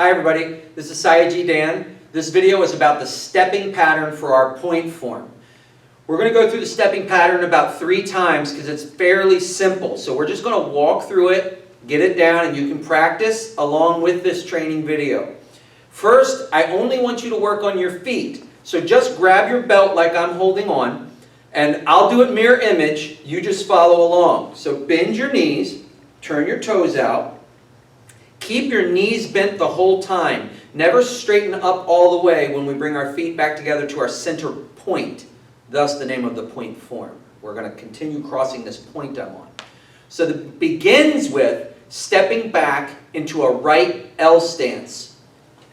Hi everybody, this is Sayaji Dan. This video is about the stepping pattern for our point form. We're going to go through the stepping pattern about 3 times because it's fairly simple. So we're just going to walk through it, get it down, and you can practice along with this training video. First, I only want you to work on your feet. So just grab your belt like I'm holding on, and I'll do it mirror image. You just follow along. So bend your knees, turn your toes out. Keep your knees bent the whole time. Never straighten up all the way when we bring our feet back together to our center point. Thus the name of the point form. We're going to continue crossing this point I'm on. So it begins with stepping back into a right L stance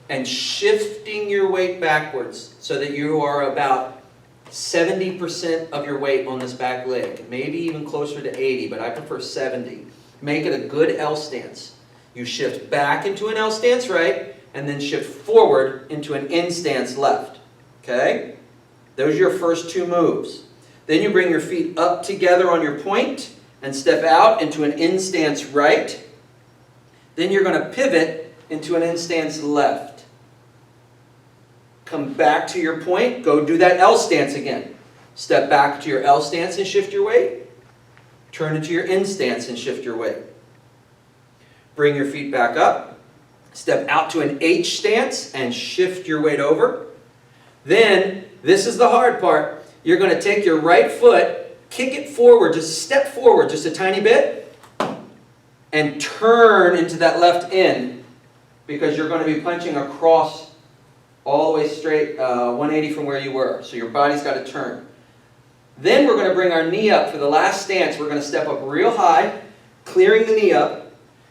and shifting your weight backwards so that you are about 70% of your weight on this back leg. Maybe even closer to 80, but I prefer 70. Make it a good L stance. You shift back into an L stance right, and then shift forward into an in stance left. Okay? Those are your first 2 moves. Then you bring your feet up together on your point and step out into an in stance right. Then you're going to pivot into an in stance left. Come back to your point. Go do that L stance again. Step back to your L stance and shift your weight. Turn into your in stance and shift your weight. Bring your feet back up. Step out to an H stance and shift your weight over. Then, this is the hard part. You're going to take your right foot, kick it forward, just step forward just a tiny bit, and turn into that left in because you're going to be punching across all the way straight 180 from where you were. So your body's got to turn. Then we're going to bring our knee up for the last stance. We're going to step up real high, clearing the knee up.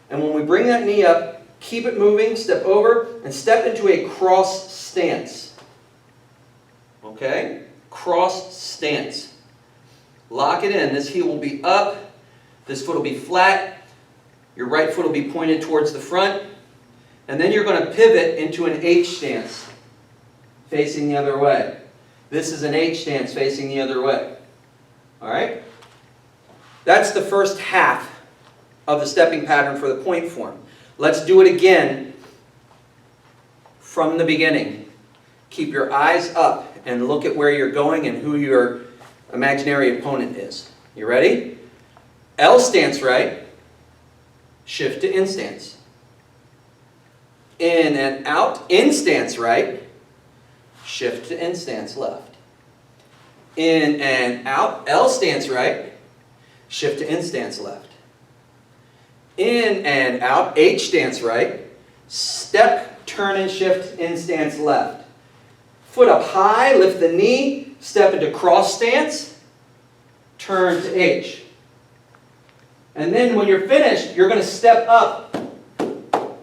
And when we bring that knee up, keep it moving, step over, and step into a cross stance. Okay? Cross stance. Lock it in. This heel will be up. This foot will be flat. Your right foot will be pointed towards the front. And then you're going to pivot into an H stance, facing the other way. This is an H stance facing the other way. All right? That's the first half of the stepping pattern for the point form. Let's do it again from the beginning. Keep your eyes up and look at where you're going and who your imaginary opponent is. You ready? L stance right. Shift to in stance. In and out. In stance right. Shift to in stance left. In and out. L stance right. Shift to in stance left. In and out, H stance right, step, turn and shift, in stance left. Foot up high, lift the knee, step into cross stance, turn to H. And then when you're finished, you're going to step up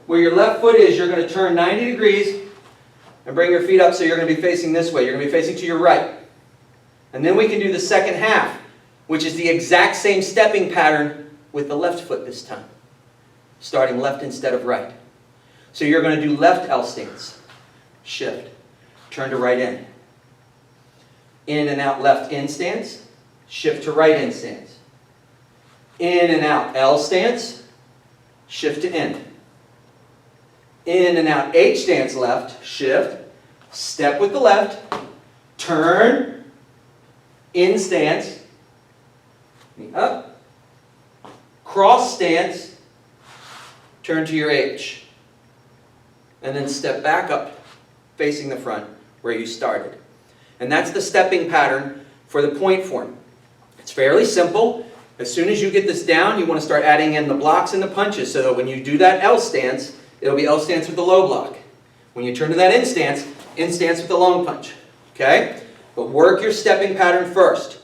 where your left foot is. You're going to turn 90 degrees and bring your feet up so you're going to be facing this way. You're going to be facing to your right. And then we can do the second half, which is the exact same stepping pattern with the left foot this time. Starting left instead of right. So you're going to do left L stance. Shift. Turn to right in. In and out left in stance. Shift to right in stance. In and out L stance. Shift to in. In and out H stance left. Shift. Step with the left. Turn. In stance. Knee up. Cross stance. Turn to your H. And then step back up facing the front where you started. And that's the stepping pattern for the point form. It's fairly simple. As soon as you get this down, you want to start adding in the blocks and the punches so that when you do that L stance, it'll be L stance with the low block. When you turn to that in stance with the long punch. Okay? But work your stepping pattern first.